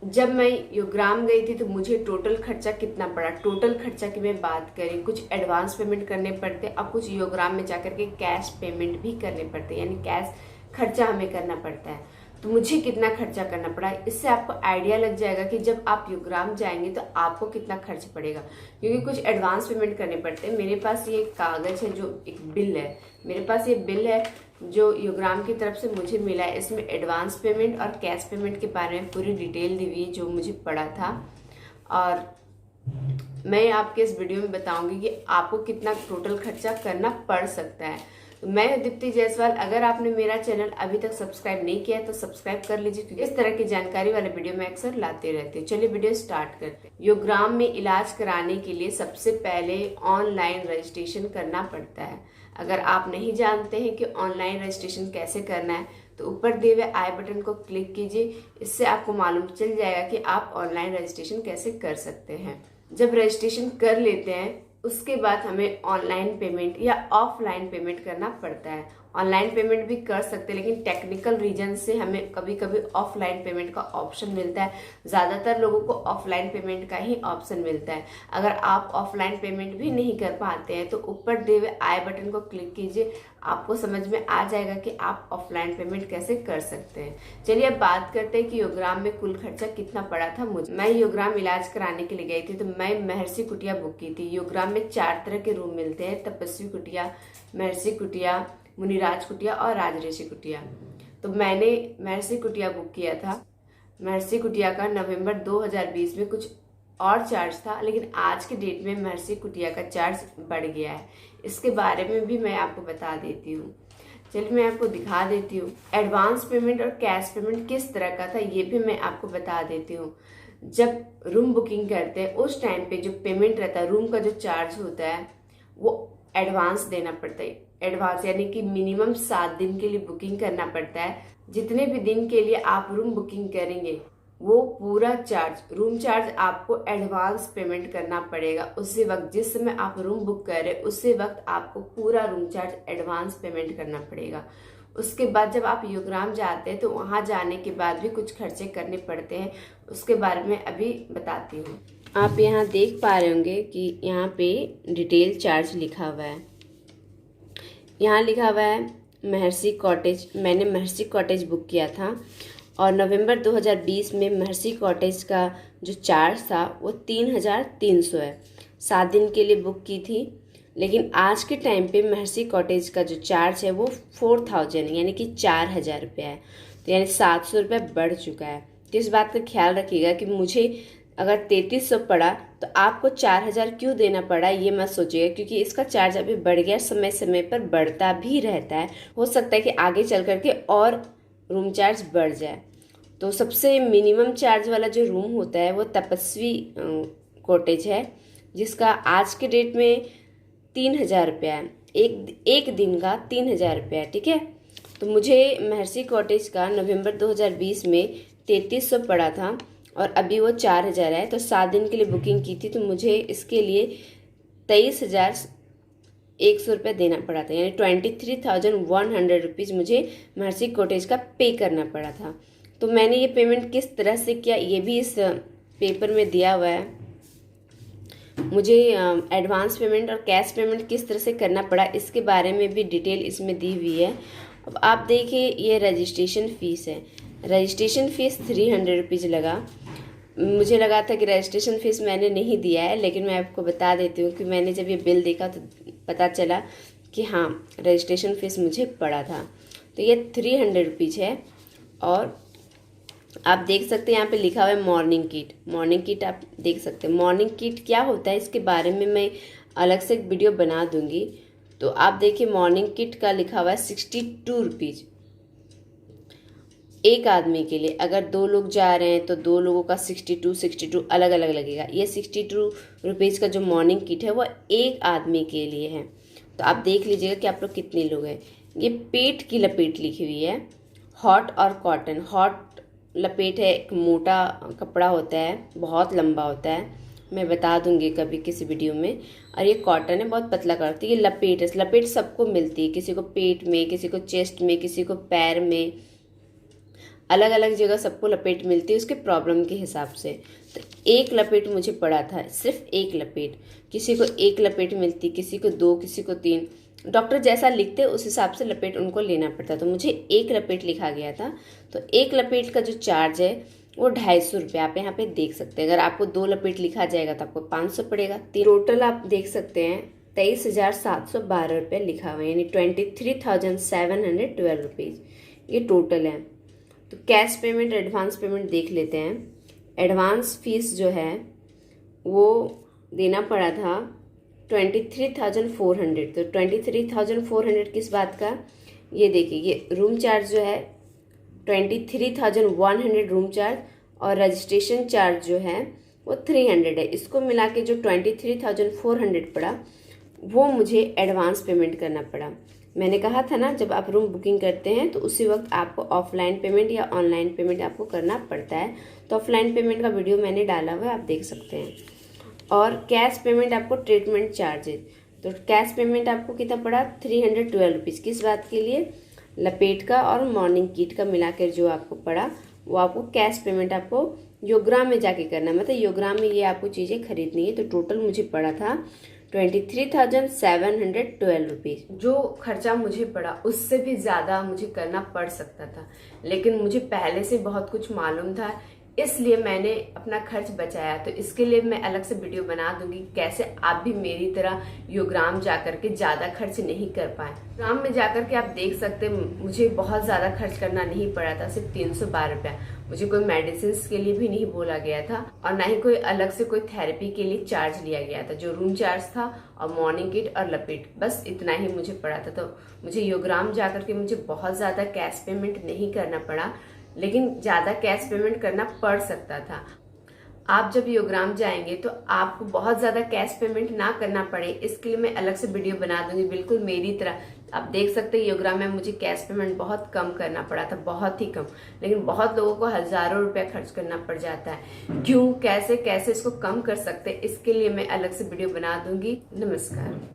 जब मैं योगराम गई थी तो मुझे टोटल खर्चा कितना पड़ा, टोटल खर्चा की मैं बात करें, कुछ एडवांस पेमेंट करने पड़ते और कुछ योगराम में जाकर के कैश पेमेंट भी करने पड़ते, यानी कैश खर्चा हमें करना पड़ता है। तो मुझे कितना खर्चा करना पड़ा, इससे आपको आइडिया लग जाएगा कि जब आप योगराम जाएंगे तो आपको कितना खर्च पड़ेगा, क्योंकि कुछ एडवांस पेमेंट करने पड़ते हैं। मेरे पास ये कागज है जो एक बिल है, मेरे पास ये बिल है जो योगराम की तरफ से मुझे मिला है। इसमें एडवांस पेमेंट और कैश पेमेंट के बारे में पूरी डिटेल दी हुई है जो मुझे पड़ा था, और मैं आपके इस वीडियो में बताऊंगी कि आपको कितना टोटल खर्चा करना पड़ सकता है। तो मैं हूं दीप्ति जायसवाल। अगर आपने मेरा चैनल अभी तक सब्सक्राइब नहीं किया है तो सब्सक्राइब कर लीजिए, क्योंकि इस तरह की जानकारी वाले वीडियो मैं अक्सर लाते रहती हूँ। चलिए वीडियो स्टार्ट करते हैं। योगराम में इलाज कराने के लिए सबसे पहले ऑनलाइन रजिस्ट्रेशन करना पड़ता है। अगर आप नहीं जानते हैं कि ऑनलाइन रजिस्ट्रेशन कैसे करना है तो ऊपर दिए हुए आई बटन को क्लिक कीजिए, इससे आपको मालूम चल जाएगा कि आप ऑनलाइन रजिस्ट्रेशन कैसे कर सकते हैं। जब रजिस्ट्रेशन कर लेते हैं उसके बाद हमें ऑनलाइन पेमेंट या ऑफलाइन पेमेंट करना पड़ता है। ऑनलाइन पेमेंट भी कर सकते हैं, लेकिन टेक्निकल रीजन से हमें कभी कभी ऑफलाइन पेमेंट का ऑप्शन मिलता है। ज़्यादातर लोगों को ऑफलाइन पेमेंट का ही ऑप्शन मिलता है। अगर आप ऑफलाइन पेमेंट भी नहीं कर पाते हैं तो ऊपर दिए हुए आई बटन को क्लिक कीजिए, आपको समझ में आ जाएगा कि आप ऑफलाइन पेमेंट कैसे कर सकते हैं। चलिए अब बात करते हैं कि योगराम में कुल खर्चा कितना पड़ा था मुझे। मैं योगराम इलाज कराने के लिए गई थी तो मैं महर्षि कुटिया बुक की थी। योगराम में 4 तरह के रूम मिलते हैं, तपस्वी कुटिया, महर्षि कुटिया, मुनिराज कुटिया और राजऋषि कुटिया। तो मैंने महर्षि कुटिया बुक किया था। महर्षि कुटिया का नवंबर 2020 में कुछ और चार्ज था, लेकिन आज के डेट में महर्षि कुटिया का चार्ज बढ़ गया है। इसके बारे में भी मैं आपको बता देती हूँ। चलिए मैं आपको दिखा देती हूँ एडवांस पेमेंट और कैश पेमेंट किस तरह का था, ये भी मैं आपको बता देती हूँ। जब रूम बुकिंग करते हैं उस टाइम पे जो पेमेंट रहता है, रूम का जो चार्ज होता है वो एडवांस देना पड़ता है। एडवांस यानी कि मिनिमम 7 दिन के लिए बुकिंग करना पड़ता है। जितने भी दिन के लिए आप रूम बुकिंग करेंगे वो पूरा चार्ज, रूम चार्ज आपको एडवांस पेमेंट करना पड़ेगा। उसी वक्त जिस समय आप रूम बुक कर रहे उसी वक्त आपको पूरा रूम चार्ज एडवांस पेमेंट करना पड़ेगा। उसके बाद जब आप योगराम जाते हैं तो वहां जाने के बाद भी कुछ खर्चे करने पड़ते हैं, उसके बारे में अभी बताती हूँ। आप यहाँ देख पा रहे होंगे कि यहाँ पे डिटेल चार्ज लिखा हुआ है। यहाँ लिखा हुआ है महर्षि कॉटेज। मैंने महर्षि कॉटेज बुक किया था और नवंबर 2020 में महर्षि कॉटेज का जो चार्ज था वो 3300 है। 7 दिन के लिए बुक की थी, लेकिन आज के टाइम पे महर्षि कॉटेज का जो चार्ज है वो 4000 यानी कि 4000 रुपया है। तो यानी 700 रुपया बढ़ चुका है। तो इस बात का ख्याल रखिएगा कि मुझे अगर 3300 पड़ा तो आपको 4000 क्यों देना पड़ा ये मत सोचिएगा, क्योंकि इसका चार्ज अभी बढ़ गया, समय समय पर बढ़ता भी रहता है। हो सकता है कि आगे चल करके और रूम चार्ज बढ़ जाए। तो सबसे मिनिमम चार्ज वाला जो रूम होता है वो तपस्वी कॉटेज है, जिसका आज के डेट में 3000 रुपया है। एक दिन का 3000 रुपया है, ठीक है। तो मुझे महर्षि कॉटेज का नवंबर 2020 में 3300 पड़ा था और अभी वो 4000 है। तो 7 दिन के लिए बुकिंग की थी तो मुझे इसके लिए 23,100 रुपये देना पड़ा था, यानी 23,100 रुपीज़ मुझे महर्षि कॉटेज का पे करना पड़ा था। तो मैंने ये पेमेंट किस तरह से किया ये भी इस पेपर में दिया हुआ है। मुझे एडवांस पेमेंट और कैश पेमेंट किस तरह से करना पड़ा इसके बारे में भी डिटेल इसमें दी हुई है। अब आप देखिए ये रजिस्ट्रेशन फ़ीस है। रजिस्ट्रेशन फ़ीस 300 रुपीज़ लगा। मुझे लगा था कि रजिस्ट्रेशन फ़ीस मैंने नहीं दिया है, लेकिन मैं आपको बता देती हूँ कि मैंने जब ये बिल देखा तो पता चला कि हाँ रजिस्ट्रेशन फ़ीस मुझे पड़ा था। तो ये 300 रुपीज़ है। और आप देख सकते हैं यहाँ पे लिखा हुआ है मॉर्निंग किट। मॉर्निंग किट आप देख सकते हैं। मॉर्निंग किट क्या होता है इसके बारे में मैं अलग से एक वीडियो बना दूंगी। तो आप देखिए मॉर्निंग किट का लिखा हुआ है 62 रुपीज़ एक आदमी के लिए। अगर 2 लोग जा रहे हैं तो 2 लोगों का 62 अलग अलग लगेगा। ये 62 रुपीज़ का जो मॉर्निंग किट है वो एक आदमी के लिए है। तो आप देख लीजिएगा कि आप लोग कितने लोग हैं। ये पेट की लपेट लिखी हुई है, हॉट और कॉटन। हॉट लपेट है, एक मोटा कपड़ा होता है, बहुत लंबा होता है, मैं बता दूंगी कभी किसी वीडियो में। और ये कॉटन है, बहुत पतला करती है। ये लपेट है, लपेट सबको मिलती है, किसी को पेट में, किसी को चेस्ट में, किसी को पैर में। अलग अलग जगह सबको लपेट मिलती है उसके प्रॉब्लम के हिसाब से। तो एक लपेट मुझे पड़ा था, सिर्फ एक लपेट। किसी को एक लपेट मिलती, किसी को 2, किसी को 3। डॉक्टर जैसा लिखते उस हिसाब से लपेट उनको लेना पड़ता। तो मुझे एक लपेट लिखा गया था। तो एक लपेट का जो चार्ज है वो 250 रुपये, आप यहाँ पे देख सकते हैं। अगर आपको 2 लपेट लिखा जाएगा तो आपको 500 पड़ेगा। टोटल आप देख सकते हैं 23,712 रुपये लिखा हुआ है, यानी 23,712 रुपीज़ ये टोटल है। तो कैश पेमेंट, एडवांस पेमेंट देख लेते हैं। एडवांस फीस जो है वो देना पड़ा था 23,400। तो 23,400 किस बात का, ये देखिए, ये रूम चार्ज जो है 23,100 रूम चार्ज, और रजिस्ट्रेशन चार्ज जो है वो 300 है। इसको मिला के जो 23,400 पड़ा वो मुझे एडवांस पेमेंट करना पड़ा। मैंने कहा था ना, जब आप रूम बुकिंग करते हैं तो उसी वक्त आपको ऑफलाइन पेमेंट या ऑनलाइन पेमेंट आपको करना पड़ता है। तो ऑफलाइन पेमेंट का वीडियो मैंने डाला हुआ है, आप देख सकते हैं। और कैश पेमेंट आपको ट्रीटमेंट चार्जेज, तो कैश पेमेंट आपको कितना पड़ा 312 रुपीज़। किस बात के लिए, लपेट का और मॉर्निंग किट का मिलाकर जो आपको पड़ा वो आपको कैश पेमेंट आपको योगराम में जाके करना है। मतलब योगराम में ये आपको चीज़ें खरीदनी है। तो टोटल मुझे पड़ा था 23,712 रुपीज़। जो खर्चा मुझे पड़ा उससे भी ज़्यादा मुझे करना पड़ सकता था, लेकिन मुझे पहले से बहुत कुछ मालूम था, इसलिए मैंने अपना खर्च बचाया। तो इसके लिए मैं अलग से वीडियो बना दूंगी कैसे आप भी मेरी तरह योगराम जाकर के ज़्यादा खर्च नहीं कर पाए। योगराम में जाकर के आप देख सकते हैं मुझे बहुत ज़्यादा खर्च करना नहीं पड़ा था, सिर्फ 312 रुपया। मुझे कोई मेडिसिन के लिए भी नहीं बोला गया था और ना ही कोई अलग से कोई थेरेपी के लिए चार्ज लिया गया था। जो रूम चार्ज था और मॉर्निंग किट और लपेट, बस इतना ही मुझे पड़ा था। तो मुझे योगराम जाकर के मुझे बहुत ज़्यादा कैश पेमेंट नहीं करना पड़ा, लेकिन ज़्यादा कैश पेमेंट करना पड़ सकता था। आप जब योगराम जाएंगे तो आपको बहुत ज़्यादा कैश पेमेंट ना करना पड़े, इसके लिए मैं अलग से वीडियो बना दूंगी बिल्कुल मेरी तरह। आप देख सकते हैं योगराम में मुझे कैश पेमेंट बहुत कम करना पड़ा था, बहुत ही कम। लेकिन बहुत लोगों को हज़ारों रुपया खर्च करना पड़ जाता है। क्यों, कैसे कैसे इसको कम कर सकते हैं, इसके लिए मैं अलग से वीडियो बना दूंगी। नमस्कार।